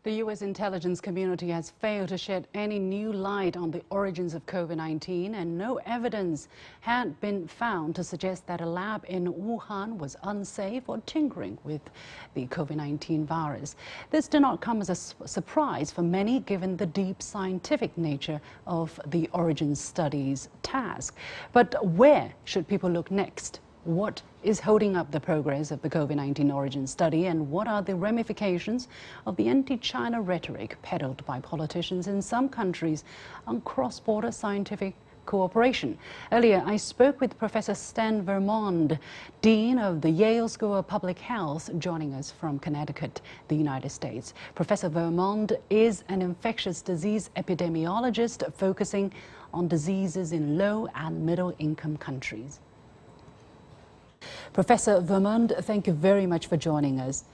The U.S. intelligence community has failed to shed any new light on the origins of COVID-19, and no evidence had been found to suggest that a lab in Wuhan was unsafe or tinkering with the COVID-19 virus. This did not come as a surprise for many, given the deep scientific nature of the origins study's task. But where should people look next? What is holding up the progress of the COVID-19 origin study, and what are the ramifications of the anti-China rhetoric peddled by politicians in some countries on cross-border scientific cooperation? Earlier, I spoke with Professor Sten Vermund, Dean of the Yale School of Public Health, joining us from Connecticut, the United States. Professor Vermund is an infectious disease epidemiologist focusing on diseases in low and middle-income countries. Professor Vermund, thank you very much for joining us.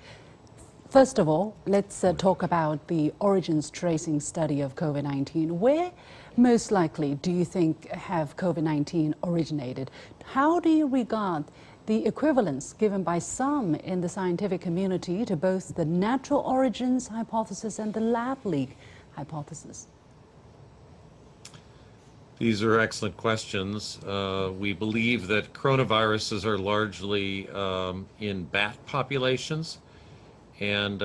First of all, let's talk about the origins tracing study of COVID-19. Where most likely do you think have COVID-19 originated? How do you regard the equivalence given by some in the scientific community to both the natural origins hypothesis and the lab leak hypothesis? These are excellent questions. We believe that coronaviruses are largely in bat populations, and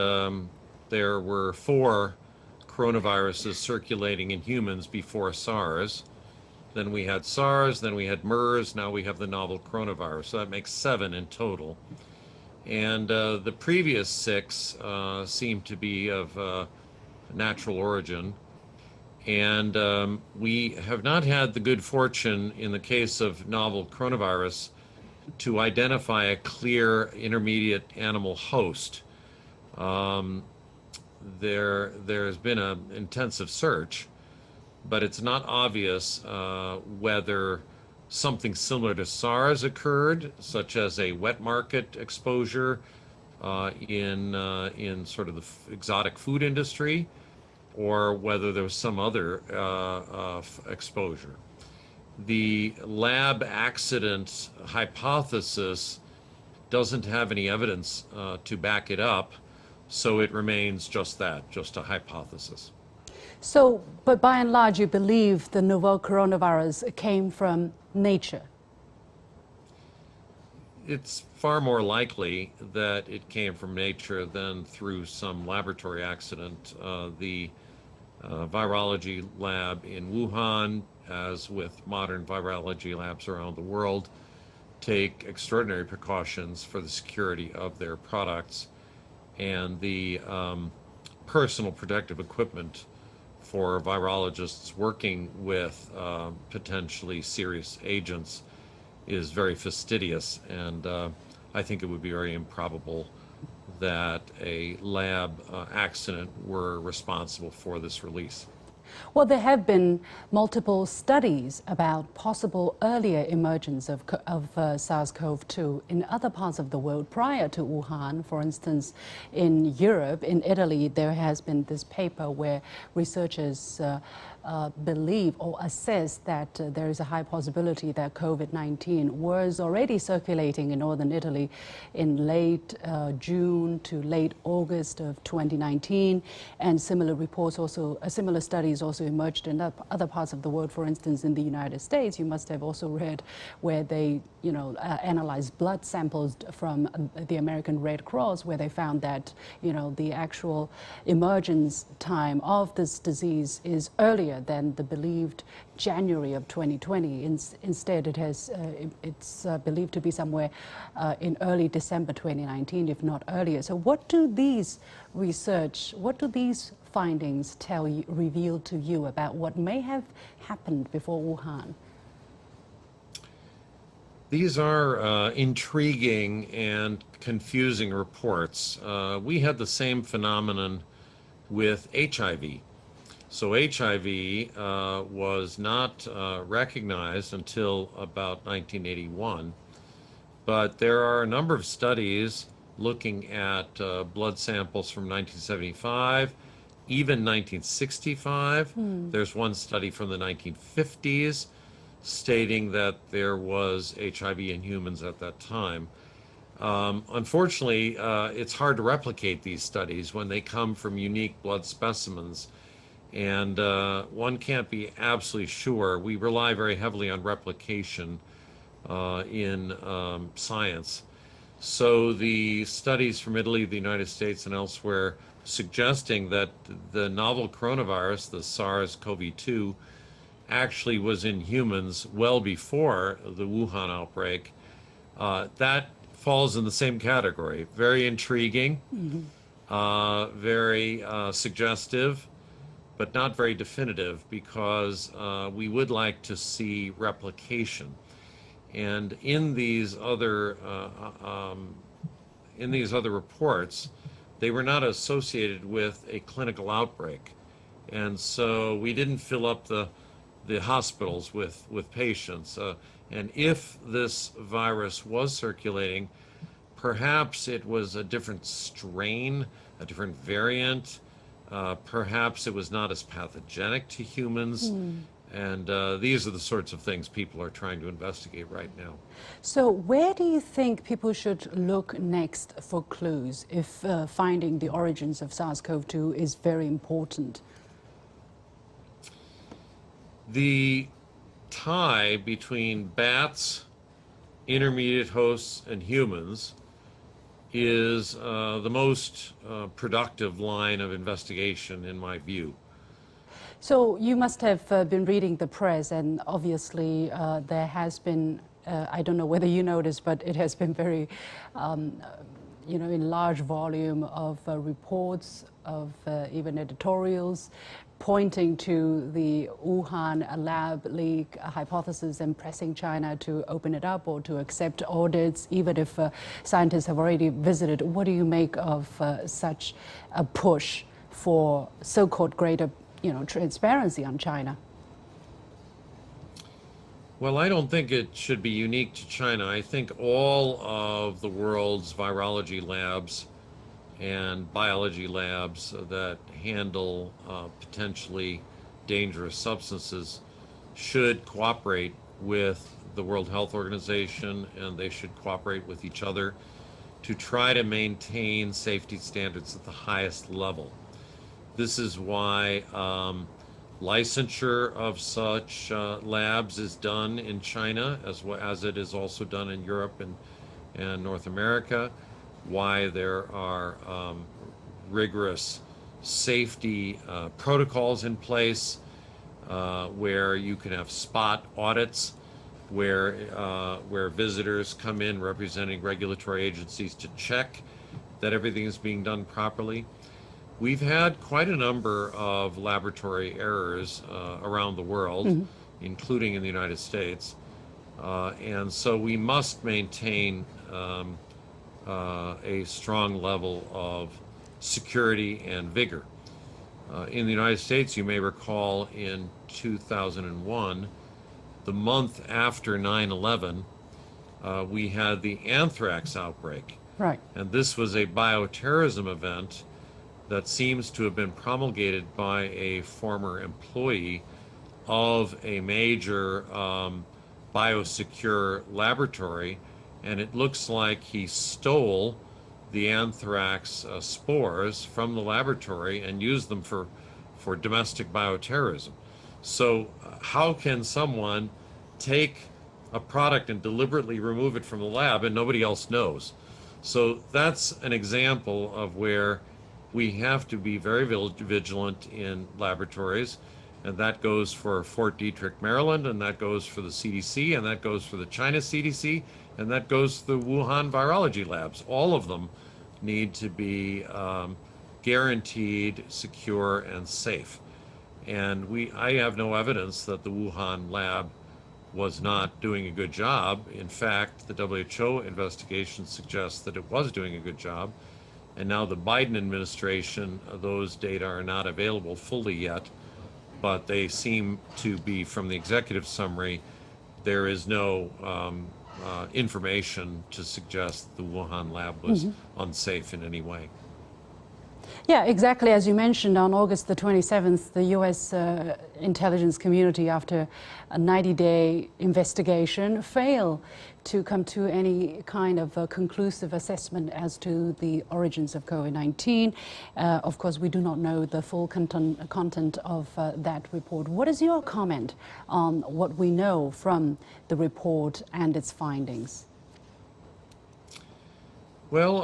there were 4 coronaviruses circulating in humans before SARS. Then we had SARS, then we had MERS, now we have the novel coronavirus. So that makes 7 in total. And the previous 6 seem to be of natural origin. And we have not had the good fortune in the case of novel coronavirus to identify a clear intermediate animal host. There has been an intensive search, but it's not obvious whether something similar to SARS occurred, such as a wet market exposure in sort of the exotic food industry, or whether there was some other exposure. The lab accident hypothesis doesn't have any evidence to back it up, so it remains just that, just a hypothesis. So, but by and large, you believe the novel coronavirus came from nature? It's far more likely that it came from nature than through some laboratory accident. The virology lab in Wuhan, as with modern virology labs around the world, take extraordinary precautions for the security of their products, and the personal protective equipment for virologists working with potentially serious agents is very fastidious, and I think it would be very improbable that a lab accident were responsible for this release. Well, there have been multiple studies about possible earlier emergence of SARS-CoV-2 in other parts of the world prior to Wuhan. For instance, in Europe, in Italy, there has been this paper where researchers believe or assess that there is a high possibility that COVID-19 was already circulating in northern Italy in late June to late August of 2019, and similar reports also, similar studies also emerged in other parts of the world. For instance, in the United States, you must have also read where they, analyzed blood samples from the American Red Cross, where they found that, the actual emergence time of this disease is earlier than the believed January of 2020. Instead, it's believed to be somewhere in early December 2019, if not earlier. So what do these findings reveal to you about what may have happened before Wuhan? These are intriguing and confusing reports. We had the same phenomenon with HIV. So HIV was not recognized until about 1981, but there are a number of studies looking at blood samples from 1975, even 1965. There's one study from the 1950s stating that there was HIV in humans at that time. Unfortunately, it's hard to replicate these studies when they come from unique blood specimens, and one can't be absolutely sure. We rely very heavily on replication in science. So the studies from Italy, the United States, and elsewhere suggesting that the novel coronavirus, the SARS-CoV-2, actually was in humans well before the Wuhan outbreak, that falls in the same category. Very intriguing, very suggestive, but not very definitive, because we would like to see replication. And in these other reports, they were not associated with a clinical outbreak, and so we didn't fill up the hospitals with patients. And if this virus was circulating, perhaps it was a different strain, a different variant. Perhaps it was not as pathogenic to humans. And these are the sorts of things people are trying to investigate right now. So where do you think people should look next for clues if finding the origins of SARS-CoV-2 is very important? The tie between bats, intermediate hosts, and humans is the most productive line of investigation, in my view. So you must have been reading the press, and obviously there has been, I don't know whether you noticed, but it has been very, in large volume of reports, of even editorials, pointing to the Wuhan lab leak hypothesis and pressing China to open it up or to accept audits, even if scientists have already visited. What do you make of such a push for so-called greater transparency on China? Well, I don't think it should be unique to China. I think all of the world's virology labs and biology labs that handle potentially dangerous substances should cooperate with the World Health Organization, and they should cooperate with each other to try to maintain safety standards at the highest level. This is why licensure of such labs is done in China, as it is also done in Europe and North America, why there are rigorous safety protocols in place, where you can have spot audits, where visitors come in representing regulatory agencies to check that everything is being done properly. We've had quite a number of laboratory errors around the world, including in the United States. And so we must maintain a strong level of security and vigor. In the United States, you may recall in 2001, the month after 9/11, we had the anthrax outbreak. Right. And this was a bioterrorism event that seems to have been promulgated by a former employee of a major biosecure laboratory, and it looks like he stole the anthrax spores from the laboratory and used them for domestic bioterrorism. So how can someone take a product and deliberately remove it from the lab and nobody else knows? So that's an example of where we have to be very vigilant in laboratories, and that goes for Fort Detrick, Maryland, and that goes for the CDC, and that goes for the China CDC, and that goes to the Wuhan virology labs. All of them need to be guaranteed, secure, and safe. And I have no evidence that the Wuhan lab was not doing a good job. In fact, the WHO investigation suggests that it was doing a good job. And now the Biden administration, those data are not available fully yet, but they seem to be, from the executive summary, there is no information to suggest the Wuhan lab was unsafe in any way. Yeah, exactly. As you mentioned, on August the 27th, the U.S. Intelligence community, after a 90-day investigation, failed to come to any kind of conclusive assessment as to the origins of COVID-19. Of course, we do not know the full content of that report. What is your comment on what we know from the report and its findings? Well,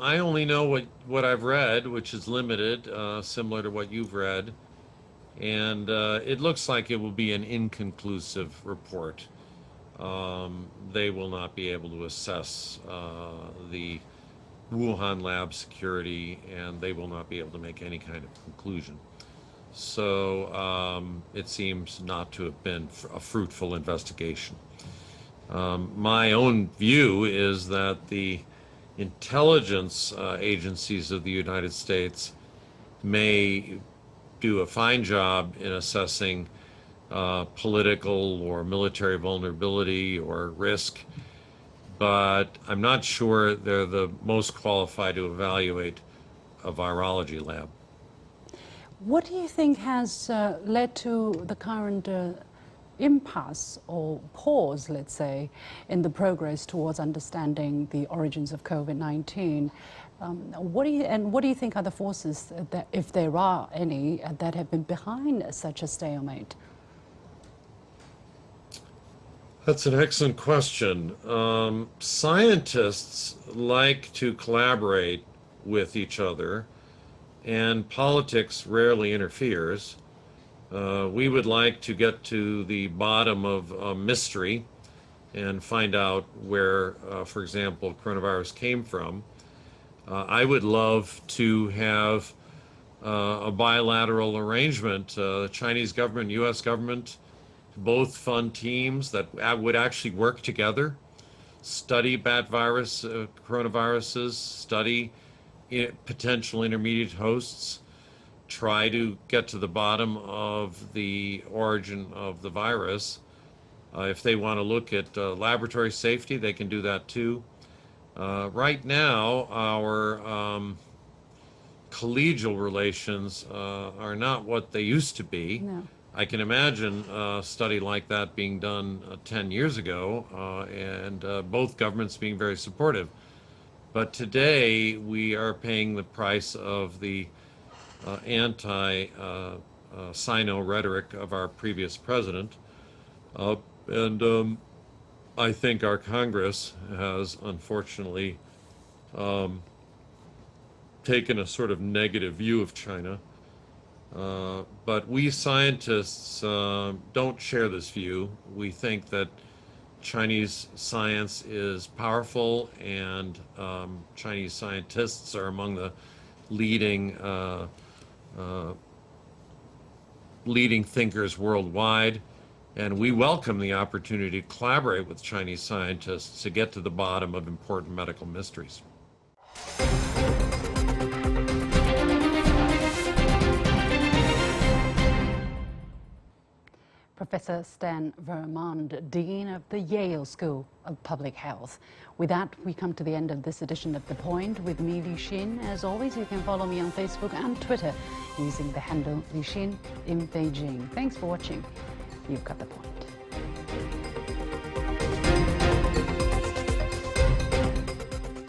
I only know what I've read, which is limited, similar to what you've read. And it looks like it will be an inconclusive report. They will not be able to assess the Wuhan lab security, and they will not be able to make any kind of conclusion. So it seems not to have been a fruitful investigation. My own view is that the intelligence agencies of the United States may do a fine job in assessing political or military vulnerability or risk, but I'm not sure they're the most qualified to evaluate a virology lab. What do you think has led to the current impasse or pause, let's say, in the progress towards understanding the origins of COVID-19? What do you think are the forces that, if there are any, that have been behind such a stalemate? That's an excellent question. Scientists like to collaborate with each other, and politics rarely interferes. We would like to get to the bottom of a mystery and find out where, for example, coronavirus came from. I would love to have a bilateral arrangement, the Chinese government, U.S. government, both fund teams that would actually work together, study coronaviruses, study potential intermediate hosts, try to get to the bottom of the origin of the virus. If they want to look at laboratory safety, they can do that too. Right now, our collegial relations are not what they used to be. No. I can imagine a study like that being done 10 years ago, and both governments being very supportive. But today, we are paying the price of the anti-Sino rhetoric of our previous president. And I think our Congress has, unfortunately, taken a sort of negative view of China. But we scientists don't share this view. We think that Chinese science is powerful, and Chinese scientists are among the leading thinkers worldwide. And we welcome the opportunity to collaborate with Chinese scientists to get to the bottom of important medical mysteries. Professor Sten Vermund, Dean of the Yale School of Public Health. With that, we come to the end of this edition of The Point with me, Li Xin. As always, you can follow me on Facebook and Twitter using the handle Li Xin in Beijing. Thanks for watching. You've got the point.